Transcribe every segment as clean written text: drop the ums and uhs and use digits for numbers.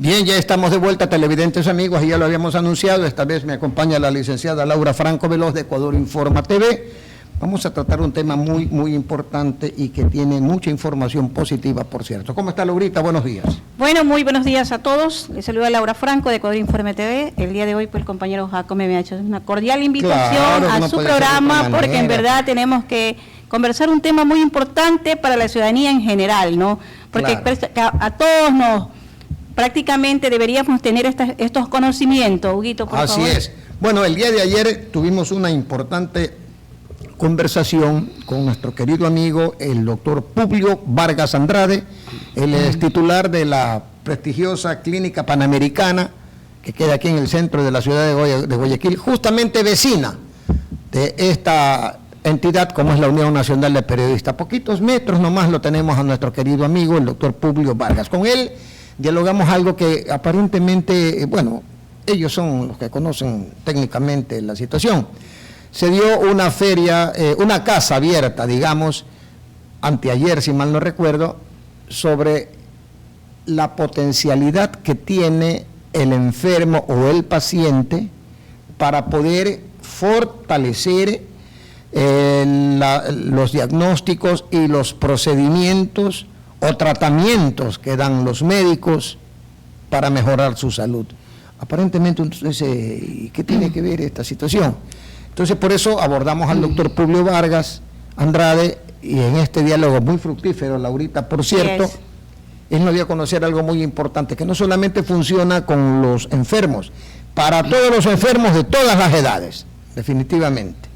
Bien, ya estamos de vuelta, televidentes amigos, y ya lo habíamos anunciado. Esta vez me acompaña la licenciada Laura Franco Veloz de Ecuador Informa TV. Vamos a tratar un tema muy importante y que tiene mucha información positiva, por cierto. ¿Cómo está, Laurita? Buenos días. Bueno, muy buenos días a todos. Les saluda Laura Franco de Ecuador Informe TV. El día de hoy, pues, el compañero Jacome me ha hecho una cordial invitación a su programa, porque en verdad tenemos que conversar un tema muy importante para la ciudadanía en general, ¿no? Porque a todos nos... prácticamente deberíamos tener estos conocimientos, Huguito, por favor. Así es. Bueno, el día de ayer tuvimos una importante conversación con nuestro querido amigo, el doctor Publio Vargas Andrade. Él es titular de la prestigiosa Clínica Panamericana, que queda aquí en el centro de la ciudad de Guayaquil, justamente vecina de esta entidad como es la Unión Nacional de Periodistas. A poquitos metros nomás lo tenemos a nuestro querido amigo, el doctor Publio Vargas. Con él dialogamos algo que aparentemente, bueno, ellos son los que conocen técnicamente la situación. Se dio una feria, una casa abierta, digamos, anteayer, si mal no recuerdo, sobre la potencialidad que tiene el enfermo o el paciente para poder fortalecer los diagnósticos y los procedimientos o tratamientos que dan los médicos para mejorar su salud. Aparentemente, entonces, ¿qué tiene que ver esta situación? Entonces, por eso abordamos al doctor Publio Vargas Andrade, y en este diálogo muy fructífero, Laurita, por cierto, él nos dio a conocer algo muy importante, que no solamente funciona con los enfermos, para todos los enfermos de todas las edades, definitivamente.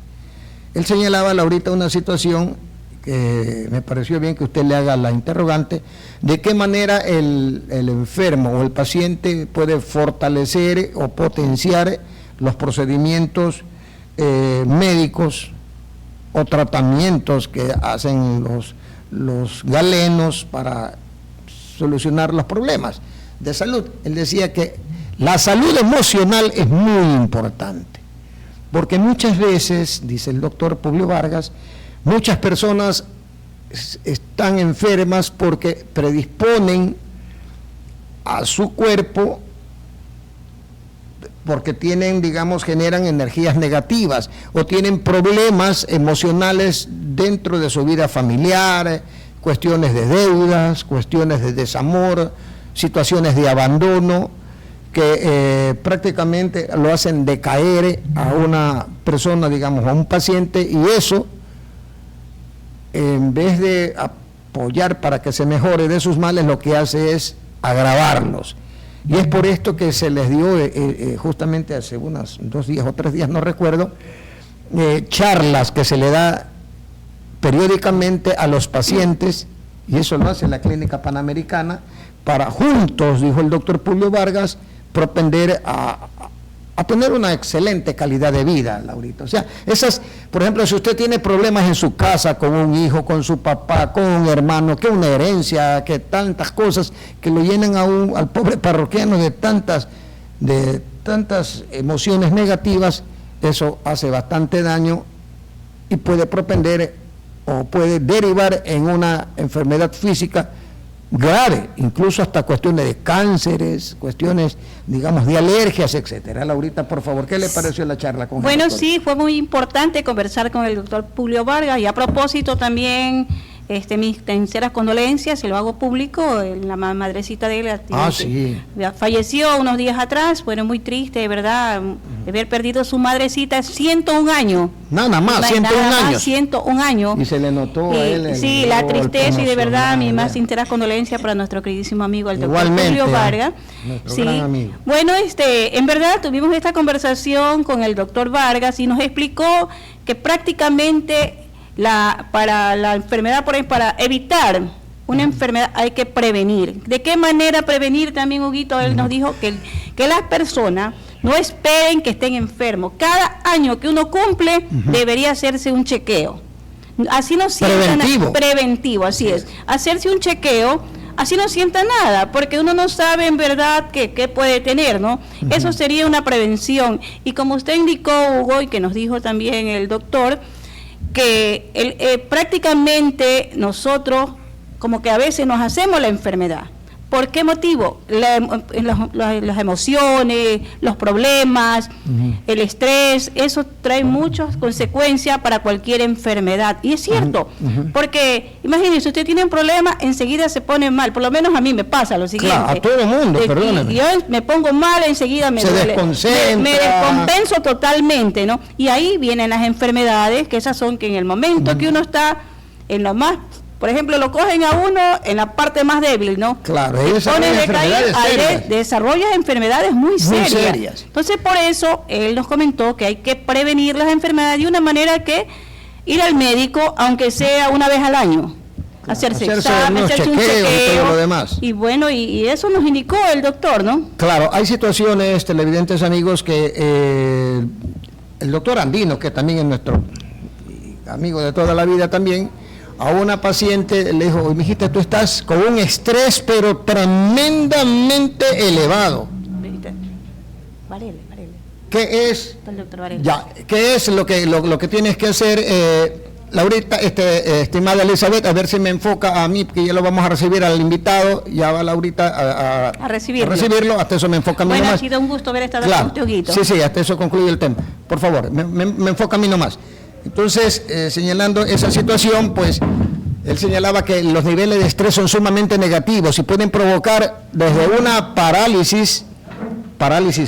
Él señalaba, Laurita, una situación que me pareció bien que usted le haga la interrogante, de qué manera el enfermo o el paciente puede fortalecer o potenciar los procedimientos médicos o tratamientos que hacen los galenos para solucionar los problemas de salud. Él decía que la salud emocional es muy importante, porque muchas veces, dice el doctor Publio Vargas, muchas personas están enfermas porque predisponen a su cuerpo, porque tienen, digamos, generan energías negativas o tienen problemas emocionales dentro de su vida familiar, cuestiones de deudas, cuestiones de desamor, situaciones de abandono, que prácticamente lo hacen decaer a una persona, digamos, a un paciente, y eso, en vez de apoyar para que se mejore de sus males, lo que hace es agravarlos. Y es por esto que se les dio justamente hace unos 2 días o 3 días, no recuerdo, charlas que se le da periódicamente a los pacientes, y eso lo hace la Clínica Panamericana, para juntos, dijo el doctor Publio Vargas, propender a tener una excelente calidad de vida, Laurita. O sea, esas, por ejemplo, si usted tiene problemas en su casa con un hijo, con su papá, con un hermano, que una herencia, que tantas cosas que lo llenan al pobre parroquiano de tantas emociones negativas, eso hace bastante daño y puede propender o puede derivar en una enfermedad física grave, incluso hasta cuestiones de cánceres, cuestiones, digamos, de alergias, etcétera. Laurita, por favor, ¿qué le pareció la charla con el doctor? Bueno, sí, fue muy importante conversar con el doctor Publio Vargas, y a propósito también, mis sinceras condolencias, se lo hago público, la madrecita de él sí, falleció unos días atrás. Bueno, muy triste, de verdad, de haber perdido su madrecita, 101 años. Nada más, 101 años. 101 años. Y se le notó a él. Sí, la tristeza, y de verdad, mi más sinceras condolencias para nuestro queridísimo amigo, el doctor Publio Vargas. Nuestro gran amigo. Bueno, en verdad tuvimos esta conversación con el doctor Vargas y nos explicó que prácticamente para la enfermedad, para evitar una enfermedad hay que prevenir. ¿De qué manera prevenir? También, Huguito, él nos dijo que las personas no esperen que estén enfermos. Cada año que uno cumple debería hacerse un chequeo. Así no sientan preventivo, así es. Hacerse un chequeo, así no sienta nada, porque uno no sabe en verdad qué puede tener, ¿no? Eso sería una prevención. Y como usted indicó, Hugo, y que nos dijo también el doctor, que prácticamente nosotros como que a veces nos hacemos la enfermedad. ¿Por qué motivo? Las emociones, los problemas, el estrés, eso trae muchas consecuencias para cualquier enfermedad. Y es cierto, porque imagínense, usted tiene un problema, enseguida se pone mal. Por lo menos a mí me pasa lo siguiente. Claro, a todo el mundo, perdóname. Yo me pongo mal, enseguida me duele. Desconcentra. Me descompenso totalmente, ¿no? Y ahí vienen las enfermedades, que esas son que en el momento que uno está en lo más... Por ejemplo, lo cogen a uno en la parte más débil, ¿no? Claro, desarrolla enfermedades muy serias. Entonces, por eso, él nos comentó que hay que prevenir las enfermedades de una manera que ir al médico, aunque sea una vez al año. Claro, hacerse examen, hacerse un chequeo y todo lo demás. Y bueno, y eso nos indicó el doctor, ¿no? Claro, hay situaciones, televidentes amigos, que el doctor Andino, que también es nuestro amigo de toda la vida también, a una paciente le dijo: mijita, tú estás con un estrés pero tremendamente elevado. Varela. ¿Qué es? El doctor Varela. Ya, ¿qué es lo que tienes que hacer, Laurita, estimada Elizabeth? A ver si me enfoca a mí, porque ya lo vamos a recibir al invitado, ya va Laurita a recibirlo, hasta eso me enfoca a mí nomás. Bueno, ha sido un gusto haber estado con Huguito. Sí, hasta eso concluye el tema. Por favor, me enfoca a mí nomás. Entonces, señalando esa situación, pues, él señalaba que los niveles de estrés son sumamente negativos y pueden provocar desde una parálisis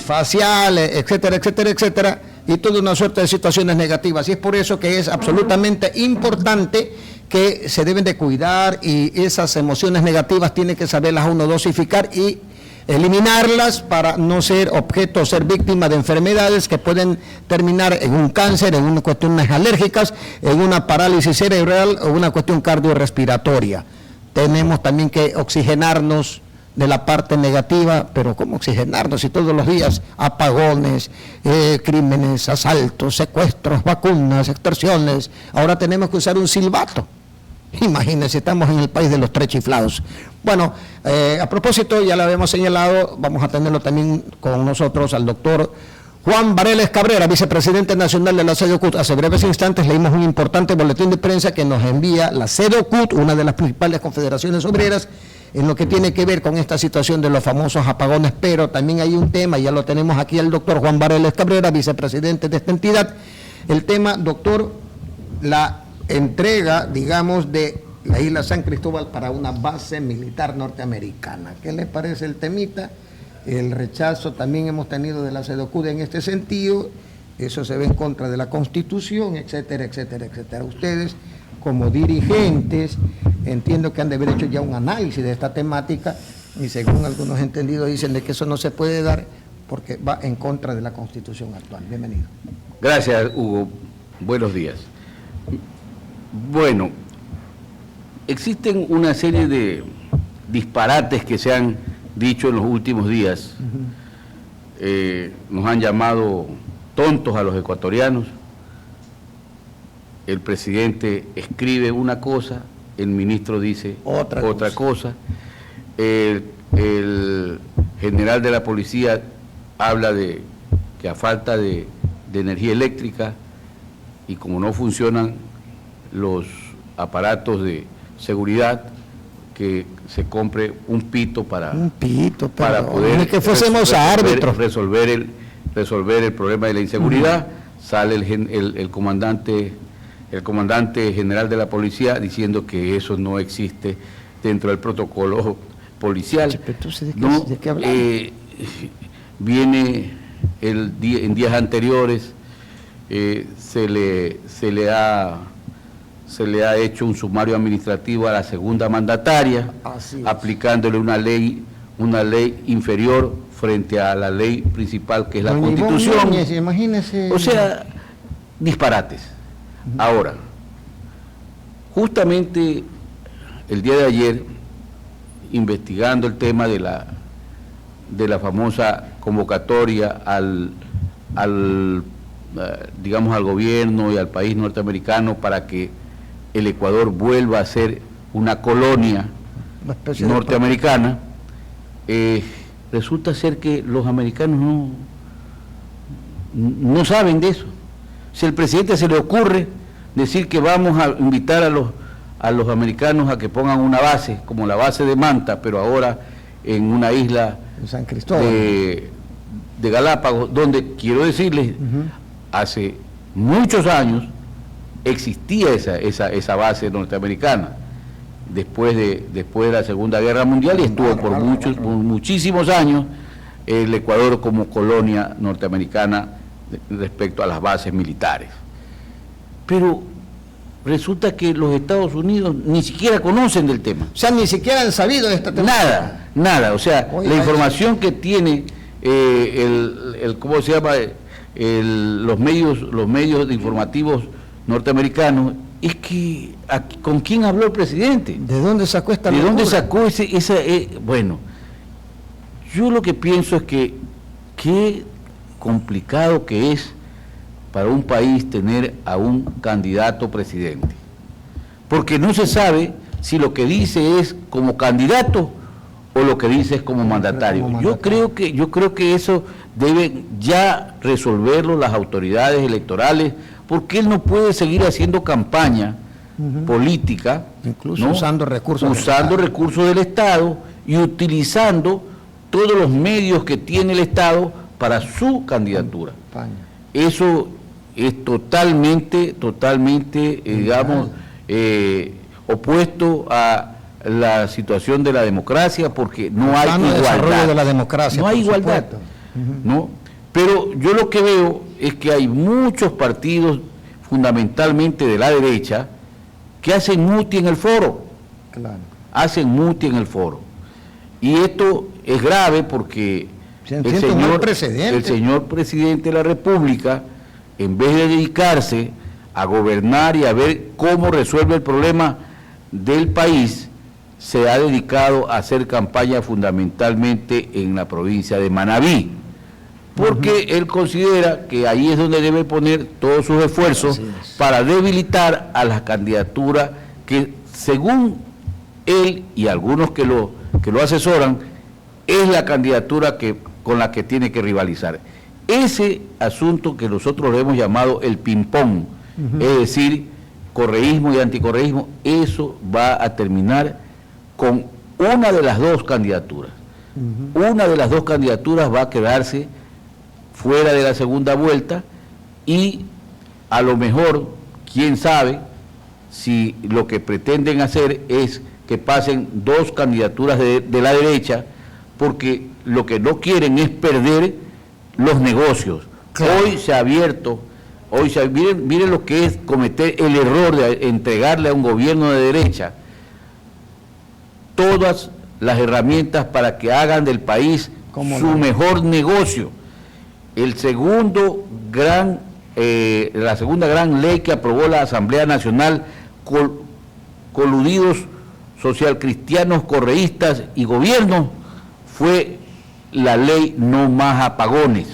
facial, etcétera, y toda una suerte de situaciones negativas. Y es por eso que es absolutamente importante que se deben de cuidar, y esas emociones negativas tiene que saberlas uno dosificar y eliminarlas para no ser objeto, ser víctima de enfermedades que pueden terminar en un cáncer, en una cuestiones alérgicas, en una parálisis cerebral o una cuestión cardiorrespiratoria. Tenemos también que oxigenarnos de la parte negativa, pero ¿cómo oxigenarnos si todos los días apagones, crímenes, asaltos, secuestros, vacunas, extorsiones? Ahora tenemos que usar un silbato. Imagínense, estamos en el país de los tres chiflados. Bueno, a propósito, ya lo habíamos señalado, vamos a tenerlo también con nosotros al doctor Juan Vareles Cabrera, vicepresidente nacional de la CEDOCUT. Hace breves instantes leímos un importante boletín de prensa que nos envía la CEDOCUT, una de las principales confederaciones obreras, en lo que tiene que ver con esta situación de los famosos apagones, pero también hay un tema, ya lo tenemos aquí el doctor Juan Vareles Cabrera, vicepresidente de esta entidad. El tema, doctor, la entrega, digamos, de la isla San Cristóbal para una base militar norteamericana. ¿Qué le parece el temita? El rechazo también hemos tenido de la CEDOCUD en este sentido, eso se ve en contra de la Constitución, etcétera. Ustedes, como dirigentes, entiendo que han de haber hecho ya un análisis de esta temática, y según algunos entendidos dicen de que eso no se puede dar porque va en contra de la Constitución actual. Bienvenido. Gracias, Hugo. Buenos días. Bueno, existen una serie de disparates que se han dicho en los últimos días. Nos han llamado tontos a los ecuatorianos. El presidente escribe una cosa, el ministro dice otra cosa. El general de la policía habla de que a falta de energía eléctrica, y como no funcionan los aparatos de seguridad, que se compre un pito para poder que fuésemos árbitros. resolver el problema de la inseguridad. Sale el comandante general de la policía diciendo que eso no existe dentro del protocolo policial. ¿De qué hablamos? Viene en días anteriores, se le ha hecho un sumario administrativo a la segunda mandataria, aplicándole una ley inferior frente a la ley principal, que es la Constitución. Imagínese. O sea, disparates. Ahora, justamente el día de ayer, investigando el tema de la famosa convocatoria digamos, al gobierno y al país norteamericano para que el Ecuador vuelva a ser una colonia norteamericana, resulta ser que los americanos no saben de eso. Si al presidente se le ocurre decir que vamos a invitar a los americanos a que pongan una base, como la base de Manta, pero ahora en una isla En San Cristóbal. de Galápagos, donde, quiero decirles, hace muchos años existía esa base norteamericana, después de la Segunda Guerra Mundial, y estuvo por muchísimos años el Ecuador como colonia norteamericana respecto a las bases militares. Pero resulta que los Estados Unidos ni siquiera conocen del tema. O sea, ni siquiera han sabido de esta temática. Nada. O sea, Oiga, la información que tiene ¿cómo se llama? Los medios informativos norteamericanos es que ¿con quién habló el presidente? ¿De dónde sacó esta ¿De locura? dónde sacó bueno, yo lo que pienso es que qué complicado que es para un país tener a un candidato presidente, porque no se sabe si lo que dice es como candidato o lo que dice es como mandatario. Yo creo que eso deben ya resolverlo las autoridades electorales, porque él no puede seguir haciendo campaña política, incluso ¿no? usando recursos del Estado y utilizando todos los medios que tiene el Estado para su candidatura. Eso es totalmente, digamos, opuesto a la situación de la democracia, porque no hay igualdad. De la democracia, no hay igualdad, ¿no? Pero yo lo que veo es que hay muchos partidos, fundamentalmente de la derecha, que hacen muti en el foro. Claro. Hacen muti en el foro. Y esto es grave porque el señor presidente de la República, en vez de dedicarse a gobernar y a ver cómo resuelve el problema del país, se ha dedicado a hacer campaña fundamentalmente en la provincia de Manabí, porque él considera que ahí es donde debe poner todos sus esfuerzos para debilitar a la candidatura que, según él y algunos que lo asesoran, es la candidatura con la que tiene que rivalizar. Ese asunto que nosotros le hemos llamado el ping-pong, es decir, correísmo y anticorreísmo, eso va a terminar con una de las dos candidaturas. Una de las dos candidaturas va a quedarse fuera de la segunda vuelta, y a lo mejor, quién sabe, si lo que pretenden hacer es que pasen dos candidaturas de la derecha, porque lo que no quieren es perder los negocios. Claro. Hoy se ha abierto, miren lo que es cometer el error de entregarle a un gobierno de derecha todas las herramientas para que hagan del país su mejor negocio. La segunda gran ley que aprobó la Asamblea Nacional, coludidos socialcristianos, correístas y gobierno, fue la ley No Más Apagones.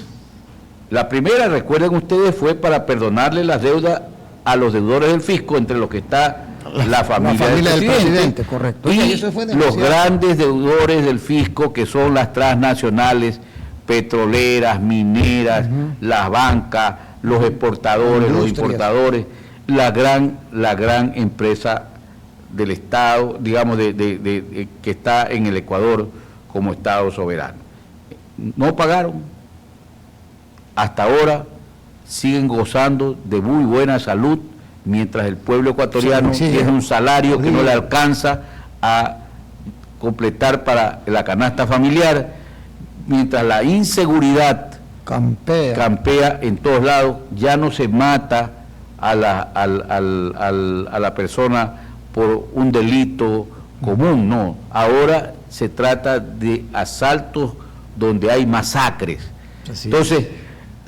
La primera, recuerden ustedes, fue para perdonarle las deudas a los deudores del fisco, entre los que está la familia del presidente, correcto. Y los grandes deudores del fisco, que son las transnacionales petroleras, mineras, las bancas, los exportadores, los importadores, la gran empresa del Estado, digamos, que está en el Ecuador como Estado soberano. No pagaron. Hasta ahora siguen gozando de muy buena salud, mientras el pueblo ecuatoriano tiene un salario que no le alcanza a completar para la canasta familiar, mientras la inseguridad campea en todos lados. Ya no se mata a la persona por un delito común, no. Ahora se trata de asaltos donde hay masacres. Entonces,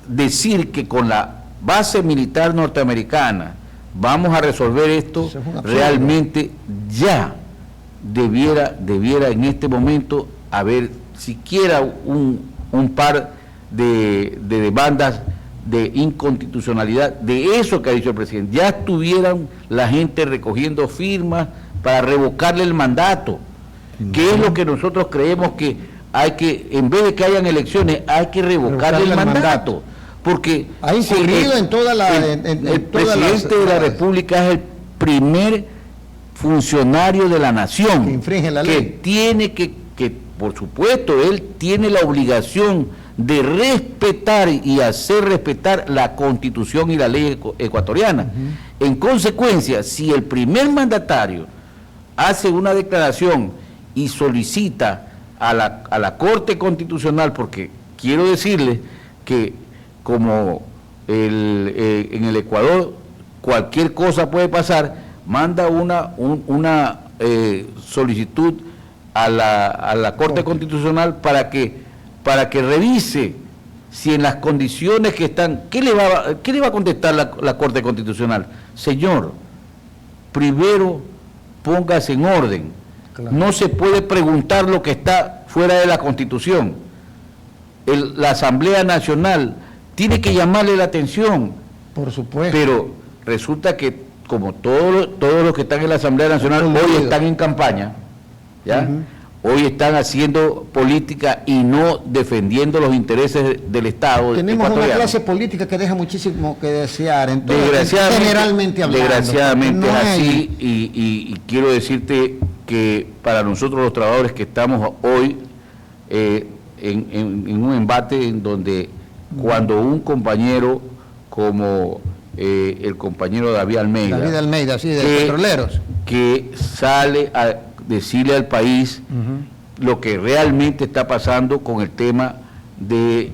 decir que con la base militar norteamericana vamos a resolver esto, realmente ya debiera en este momento haber siquiera un par de demandas de inconstitucionalidad, de eso que ha dicho el presidente. Ya estuvieran la gente recogiendo firmas para revocarle el mandato, que es lo que nosotros creemos que hay que, en vez de que hayan elecciones, hay que revocarle el mandato. Porque ha incurrido en toda la... el presidente de la República es el primer funcionario de la nación que infringe la ley, que tiene que por supuesto, él tiene la obligación de respetar y hacer respetar la Constitución y la ley ecuatoriana. En consecuencia, si el primer mandatario hace una declaración y solicita a la Corte Constitucional, porque quiero decirles que como en el Ecuador cualquier cosa puede pasar, manda una solicitud a la Corte Constitucional para que revise si en las condiciones que están. ¿Qué le va a contestar la Corte Constitucional? Señor, primero póngase en orden. Claro. No se puede preguntar lo que está fuera de la Constitución. La Asamblea Nacional tiene que llamarle la atención. Por supuesto. Pero resulta que, como todos los que están en la Asamblea Nacional hoy están en campaña, ¿ya? Hoy están haciendo política y no defendiendo los intereses del Estado. Tenemos una clase política que deja muchísimo que desear, entonces, generalmente hablando. Desgraciadamente es así, y quiero decirte que para nosotros los trabajadores que estamos hoy en un embate en donde cuando un compañero como el compañero David Almeida, sí, de Petroleros, que sale a decirle al país lo que realmente está pasando con el tema de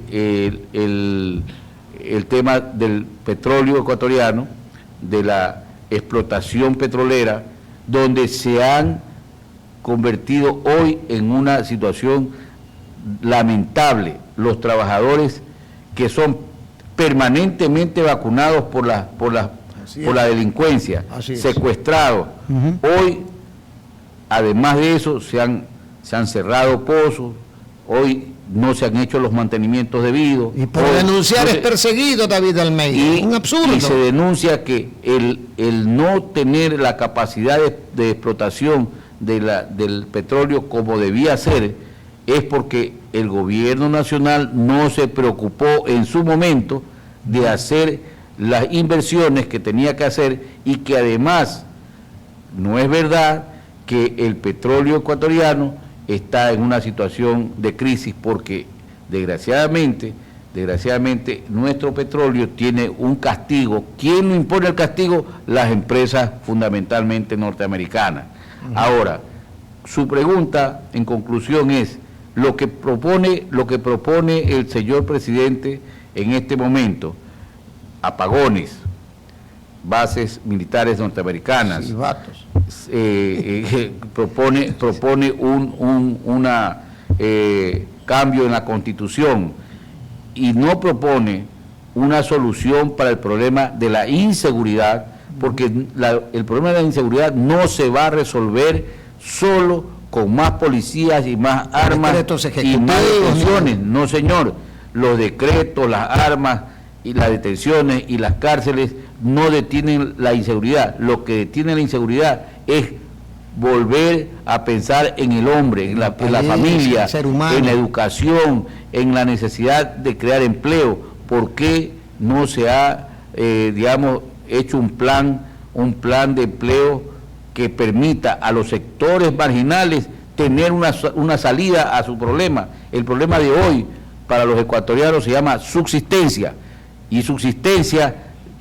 el tema del petróleo ecuatoriano, de la explotación petrolera, donde se han convertido hoy en una situación lamentable los trabajadores que son permanentemente vacunados por la delincuencia, secuestrados. Hoy, además de eso, se han cerrado pozos, hoy no se han hecho los mantenimientos debidos. Y por denunciar es perseguido David Almeida, un absurdo. Y se denuncia que el no tener la capacidad de explotación del petróleo como debía ser, es porque el gobierno nacional no se preocupó en su momento de hacer las inversiones que tenía que hacer, y que además no es verdad que el petróleo ecuatoriano está en una situación de crisis, porque desgraciadamente nuestro petróleo tiene un castigo. ¿Quién lo impone el castigo? Las empresas fundamentalmente norteamericanas. Ahora, su pregunta en conclusión es, lo que propone el señor presidente en este momento: apagones, bases militares norteamericanas, propone un cambio en la Constitución, y no propone una solución para el problema de la inseguridad, porque el problema de la inseguridad no se va a resolver solo con más policías y más armas y más detenciones. No, señor, los decretos, las armas y las detenciones y las cárceles no detienen la inseguridad. Lo que detiene la inseguridad es volver a pensar en el hombre, en la familia, en la educación, en la necesidad de crear empleo. ¿Por qué no se ha, hecho un plan de empleo que permita a los sectores marginales tener una salida a su problema? El problema de hoy para los ecuatorianos se llama subsistencia, y subsistencia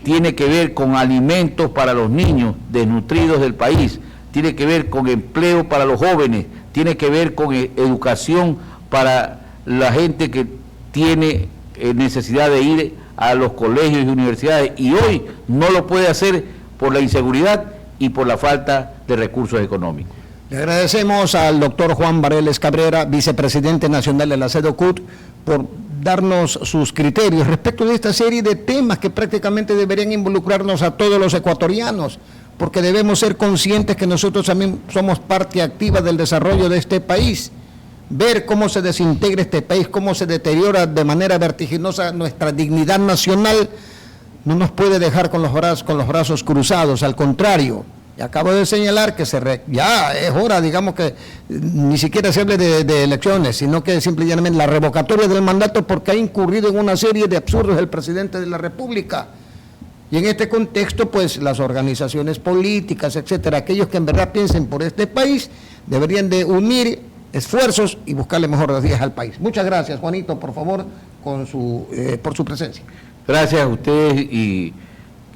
tiene que ver con alimentos para los niños desnutridos del país, tiene que ver con empleo para los jóvenes, tiene que ver con educación para la gente que tiene necesidad de ir a los colegios y universidades, y hoy no lo puede hacer por la inseguridad y por la falta de recursos económicos. Le agradecemos al doctor Juan Vareles Cabrera, vicepresidente nacional de la CEDOCUT, por darnos sus criterios respecto de esta serie de temas que prácticamente deberían involucrarnos a todos los ecuatorianos, porque debemos ser conscientes que nosotros también somos parte activa del desarrollo de este país. Ver cómo se desintegra este país, cómo se deteriora de manera vertiginosa nuestra dignidad nacional, no nos puede dejar con los brazos cruzados. Al contrario, y acabo de señalar que ya es hora, digamos, que ni siquiera se hable de elecciones, sino que simple y llanamente la revocatoria del mandato, porque ha incurrido en una serie de absurdos el presidente de la República. Y en este contexto, pues, las organizaciones políticas, etcétera, aquellos que en verdad piensen por este país, deberían de unir esfuerzos y buscarle mejores días al país. Muchas gracias, Juanito, por favor, por su presencia. Gracias a ustedes y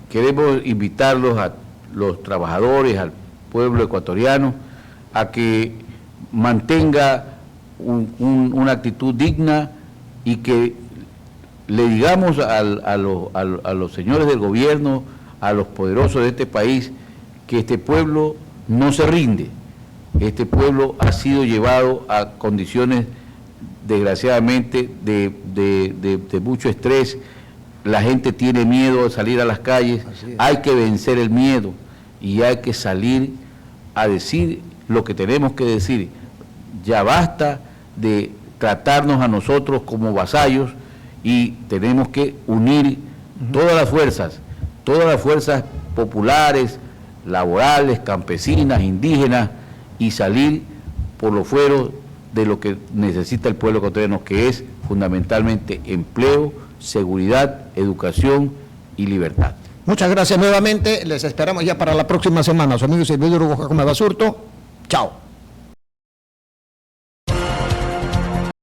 queremos invitarlos a los trabajadores, al pueblo ecuatoriano, a que mantenga una actitud digna y que le digamos a los señores del gobierno, a los poderosos de este país, que este pueblo no se rinde. Este pueblo ha sido llevado a condiciones, desgraciadamente, de mucho estrés. La gente tiene miedo de salir a las calles. Hay que vencer el miedo y hay que salir a decir lo que tenemos que decir. Ya basta de tratarnos a nosotros como vasallos y tenemos que unir todas las fuerzas populares, laborales, campesinas, indígenas, y salir por los fueros de lo que necesita el pueblo ecuatoriano, que es fundamentalmente empleo, seguridad, educación y libertad. Muchas gracias nuevamente, les esperamos ya para la próxima semana. Su amigo Silverio Basurto, chao.